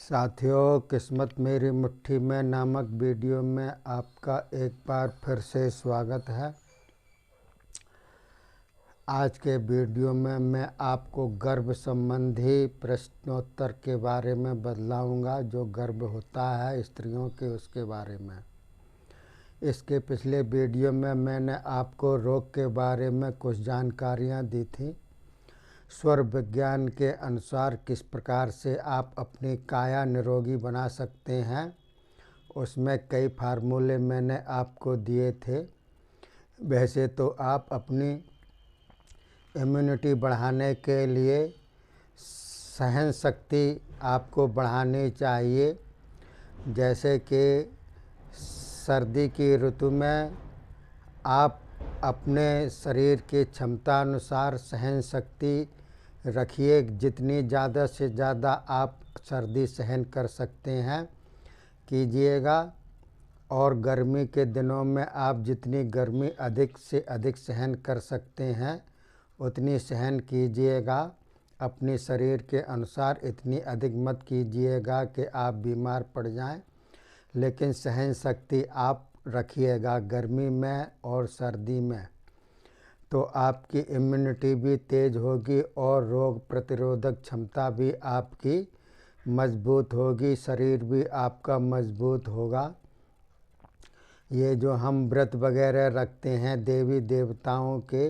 साथियों, किस्मत मेरी मुट्ठी में नामक वीडियो में आपका एक बार फिर से स्वागत है। आज के वीडियो में मैं आपको गर्भ संबंधी प्रश्नोत्तर के बारे में बतलाऊंगा। जो गर्भ होता है स्त्रियों के, उसके बारे में। इसके पिछले वीडियो में मैंने आपको रोग के बारे में कुछ जानकारियां दी थी। स्वर विज्ञान के अनुसार किस प्रकार से आप अपनी काया निरोगी बना सकते हैं, उसमें कई फार्मूले मैंने आपको दिए थे। वैसे तो आप अपनी इम्यूनिटी बढ़ाने के लिए सहन शक्ति आपको बढ़ानी चाहिए। जैसे कि सर्दी की ऋतु में आप अपने शरीर की क्षमता अनुसार सहन शक्ति रखिए। जितनी ज़्यादा से ज़्यादा आप सर्दी सहन कर सकते हैं कीजिएगा, और गर्मी के दिनों में आप जितनी गर्मी अधिक से अधिक सहन कर सकते हैं उतनी सहन कीजिएगा। अपने शरीर के अनुसार इतनी अधिक मत कीजिएगा कि आप बीमार पड़ जाएं, लेकिन सहन शक्ति आप रखिएगा गर्मी में और सर्दी में, तो आपकी इम्यूनिटी भी तेज़ होगी और रोग प्रतिरोधक क्षमता भी आपकी मजबूत होगी, शरीर भी आपका मजबूत होगा। ये जो हम व्रत वगैरह रखते हैं देवी देवताओं के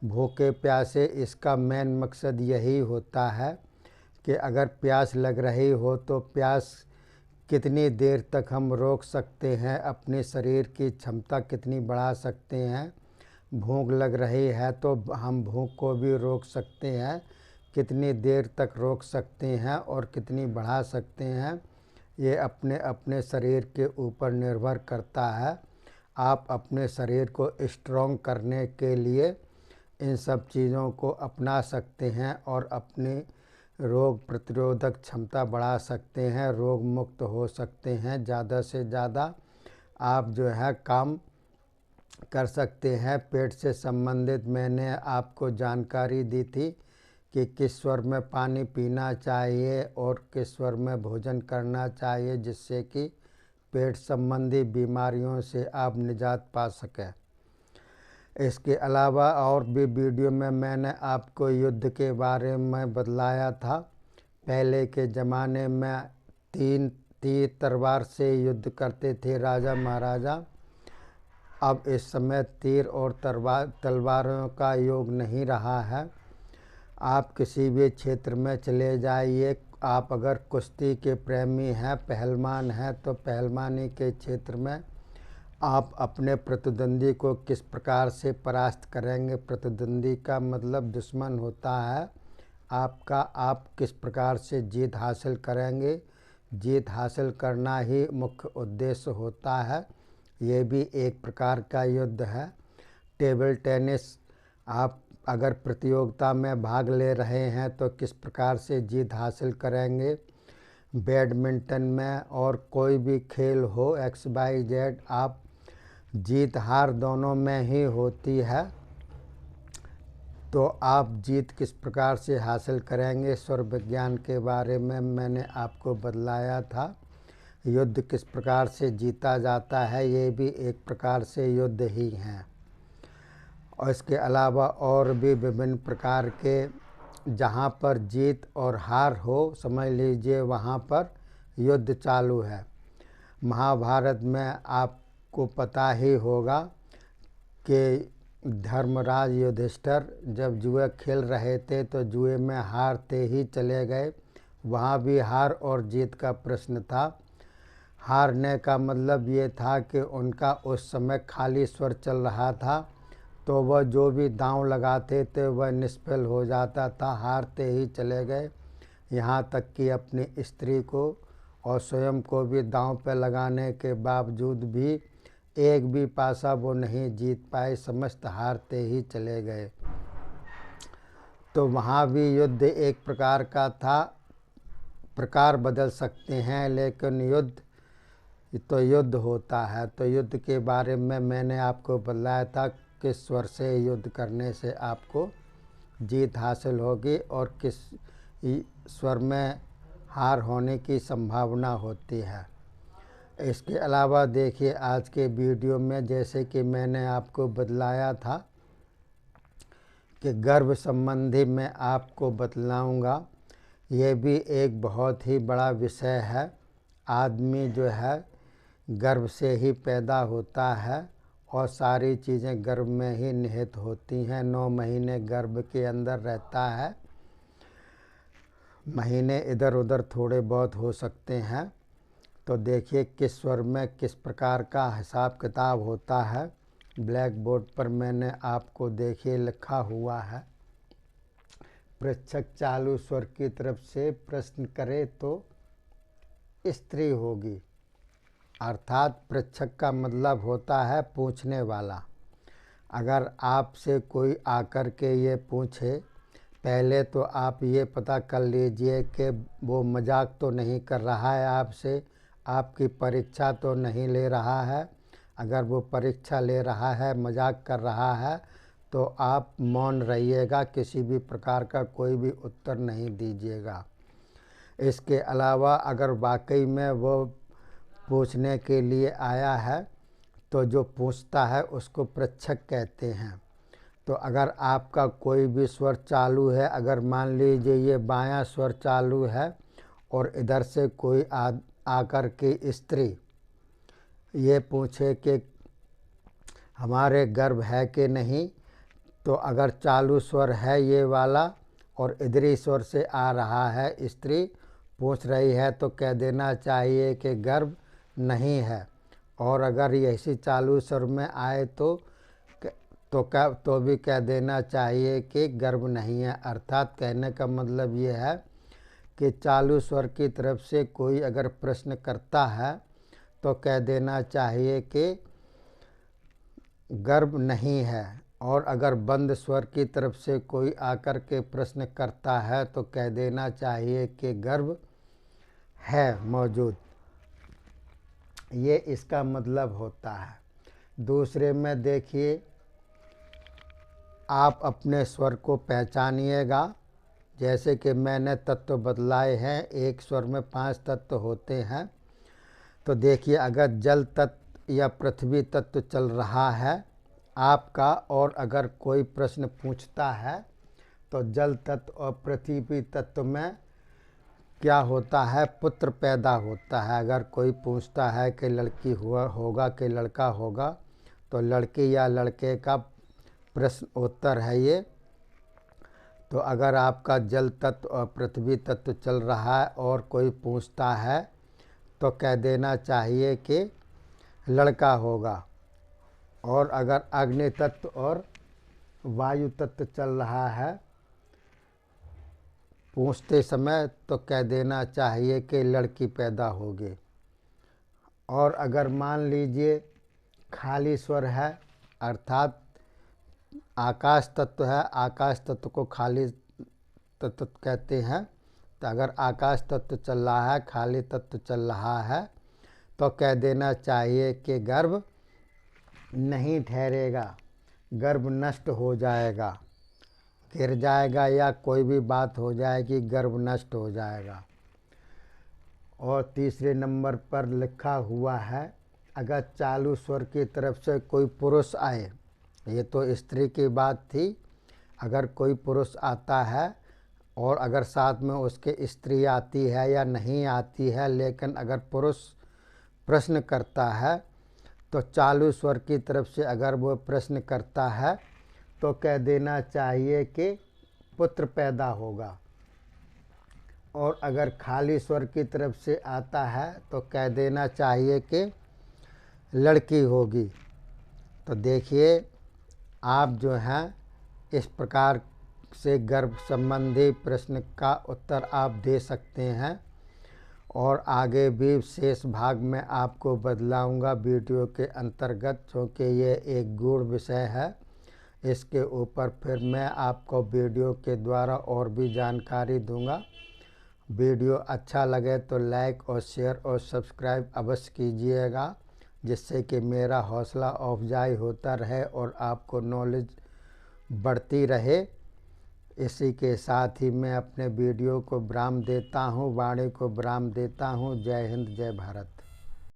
भूखे प्यासे, इसका मेन मकसद यही होता है कि अगर प्यास लग रही हो तो प्यास कितनी देर तक हम रोक सकते हैं, अपने शरीर की क्षमता कितनी बढ़ा सकते हैं। भूख लग रही है तो हम भूख को भी रोक सकते हैं, कितनी देर तक रोक सकते हैं और कितनी बढ़ा सकते हैं, ये अपने अपने शरीर के ऊपर निर्भर करता है। आप अपने शरीर को स्ट्रॉन्ग करने के लिए इन सब चीज़ों को अपना सकते हैं और अपनी रोग प्रतिरोधक क्षमता बढ़ा सकते हैं, रोग मुक्त हो सकते हैं। ज़्यादा से ज़्यादा आप जो है काम कर सकते हैं। पेट से संबंधित मैंने आपको जानकारी दी थी कि किस स्वर में पानी पीना चाहिए और किस स्वर में भोजन करना चाहिए, जिससे कि पेट संबंधी बीमारियों से आप निजात पा सकें। इसके अलावा और भी वीडियो में मैंने आपको युद्ध के बारे में बतलाया था। पहले के ज़माने में तीर तलवार से युद्ध करते थे राजा महाराजा। अब इस समय तीर और तलवारों का योग नहीं रहा है। आप किसी भी क्षेत्र में चले जाइए, आप अगर कुश्ती के प्रेमी हैं, पहलवान हैं, तो पहलवानी के क्षेत्र में आप अपने प्रतिद्वंदी को किस प्रकार से परास्त करेंगे। प्रतिद्वंदी का मतलब दुश्मन होता है आपका। आप किस प्रकार से जीत हासिल करेंगे, जीत हासिल करना ही मुख्य उद्देश्य होता है। ये भी एक प्रकार का युद्ध है। टेबल टेनिस, आप अगर प्रतियोगिता में भाग ले रहे हैं तो किस प्रकार से जीत हासिल करेंगे। बैडमिंटन में और कोई भी खेल हो XYZ, आप जीत हार दोनों में ही होती है, तो आप जीत किस प्रकार से हासिल करेंगे। स्वर विज्ञान के बारे में मैंने आपको बतलाया था। युद्ध किस प्रकार से जीता जाता है, ये भी एक प्रकार से युद्ध ही हैं। और इसके अलावा और भी विभिन्न प्रकार के जहाँ पर जीत और हार हो, समझ लीजिए वहाँ पर युद्ध चालू है। महाभारत में आपको पता ही होगा कि धर्मराज युधिष्ठिर जब जुए खेल रहे थे तो जुए में हारते ही चले गए। वहाँ भी हार और जीत का प्रश्न था। हारने का मतलब ये था कि उनका उस समय खाली स्वर चल रहा था, तो वह जो भी दांव लगाते थे वह निष्फल हो जाता था, हारते ही चले गए। यहाँ तक कि अपनी स्त्री को और स्वयं को भी दांव पे लगाने के बावजूद भी एक भी पासा वो नहीं जीत पाए, समस्त हारते ही चले गए। तो वहाँ भी युद्ध एक प्रकार का था। प्रकार बदल सकते हैं लेकिन युद्ध तो युद्ध होता है। तो युद्ध के बारे में मैंने आपको बताया था किस स्वर से युद्ध करने से आपको जीत हासिल होगी और किस स्वर में हार होने की संभावना होती है। इसके अलावा देखिए आज के वीडियो में जैसे कि मैंने आपको बतलाया था कि गर्भ संबंधी मैं आपको बतलाऊंगा, ये भी एक बहुत ही बड़ा विषय है। आदमी जो है गर्भ से ही पैदा होता है और सारी चीज़ें गर्भ में ही निहित होती हैं। 9 महीने गर्भ के अंदर रहता है। महीने इधर उधर थोड़े बहुत हो सकते हैं। तो देखिए किस स्वर में किस प्रकार का हिसाब किताब होता है। ब्लैक बोर्ड पर मैंने आपको देखिए लिखा हुआ है, पृच्छक चालू स्वर की तरफ से प्रश्न करे तो स्त्री होगी। अर्थात पृच्छक का मतलब होता है पूछने वाला। अगर आपसे कोई आकर के ये पूछे, पहले तो आप ये पता कर लीजिए कि वो मजाक तो नहीं कर रहा है आपसे, आपकी परीक्षा तो नहीं ले रहा है। अगर वो परीक्षा ले रहा है, मजाक कर रहा है, तो आप मौन रहिएगा, किसी भी प्रकार का कोई भी उत्तर नहीं दीजिएगा। इसके अलावा अगर वाकई में वो पूछने के लिए आया है तो जो पूछता है उसको पृच्छक कहते हैं। तो अगर आपका कोई भी स्वर चालू है, अगर मान लीजिए ये बायां स्वर चालू है और इधर से कोई आकर के स्त्री ये पूछे कि हमारे गर्भ है कि नहीं, तो अगर चालू स्वर है ये वाला और इधरी स्वर से आ रहा है, स्त्री पूछ रही है, तो कह देना चाहिए कि गर्भ नहीं है। और अगर ऐसी चालू स्वर में आए तो भी कह देना चाहिए कि गर्भ नहीं है। अर्थात कहने का मतलब ये है कि चालू स्वर की तरफ से कोई अगर प्रश्न करता है तो कह देना चाहिए कि गर्भ नहीं है। और अगर बंद स्वर की तरफ से कोई आकर के प्रश्न करता है तो कह देना चाहिए कि गर्भ है मौजूद। ये इसका मतलब होता है। दूसरे में देखिए, आप अपने स्वर को पहचानिएगा। जैसे कि मैंने तत्व बदलाए हैं, एक स्वर में 5 तत्व होते हैं। तो देखिए अगर जल तत्व या पृथ्वी तत्व चल रहा है आपका, और अगर कोई प्रश्न पूछता है तो जल तत्व और पृथ्वी तत्व में क्या होता है, पुत्र पैदा होता है। अगर कोई पूछता है कि लड़की होगा कि लड़का होगा, तो लड़की या लड़के का प्रश्न उत्तर है ये। तो अगर आपका जल तत्व और पृथ्वी तत्व चल रहा है और कोई पूछता है तो कह देना चाहिए कि लड़का होगा। और अगर अग्नि तत्व और वायु तत्व चल रहा है पूछते समय, तो कह देना चाहिए कि लड़की पैदा होगी। और अगर मान लीजिए खाली स्वर है, अर्थात आकाश तत्व है, आकाश तत्व को खाली तत्व कहते हैं। तो अगर आकाश तत्व चल रहा है, खाली तत्व चल रहा है, तो कह देना चाहिए कि गर्भ नहीं ठहरेगा, गर्भ नष्ट हो जाएगा, गिर जाएगा या कोई भी बात हो जाएगी, गर्भ नष्ट हो जाएगा। और तीसरे नंबर पर लिखा हुआ है, अगर चालू स्वर की तरफ से कोई पुरुष आए, ये तो स्त्री की बात थी। अगर कोई पुरुष आता है और अगर साथ में उसके स्त्री आती है या नहीं आती है, लेकिन अगर पुरुष प्रश्न करता है तो चालू स्वर की तरफ से अगर वो प्रश्न करता है तो कह देना चाहिए कि पुत्र पैदा होगा। और अगर खाली स्वर की तरफ से आता है तो कह देना चाहिए कि लड़की होगी। तो देखिए आप जो हैं इस प्रकार से गर्भ संबंधी प्रश्न का उत्तर आप दे सकते हैं। और आगे भी शेष भाग में आपको बतलाऊंगा वीडियो के अंतर्गत, क्योंकि ये एक गूढ़ विषय है। इसके ऊपर फिर मैं आपको वीडियो के द्वारा और भी जानकारी दूंगा। वीडियो अच्छा लगे तो लाइक और शेयर और सब्सक्राइब अवश्य कीजिएगा, जिससे कि मेरा हौसला अफजाई होता रहे और आपको नॉलेज बढ़ती रहे। इसी के साथ ही मैं अपने वीडियो को विराम देता हूँ, वाणी को विराम देता हूँ। जय हिंद, जय भारत।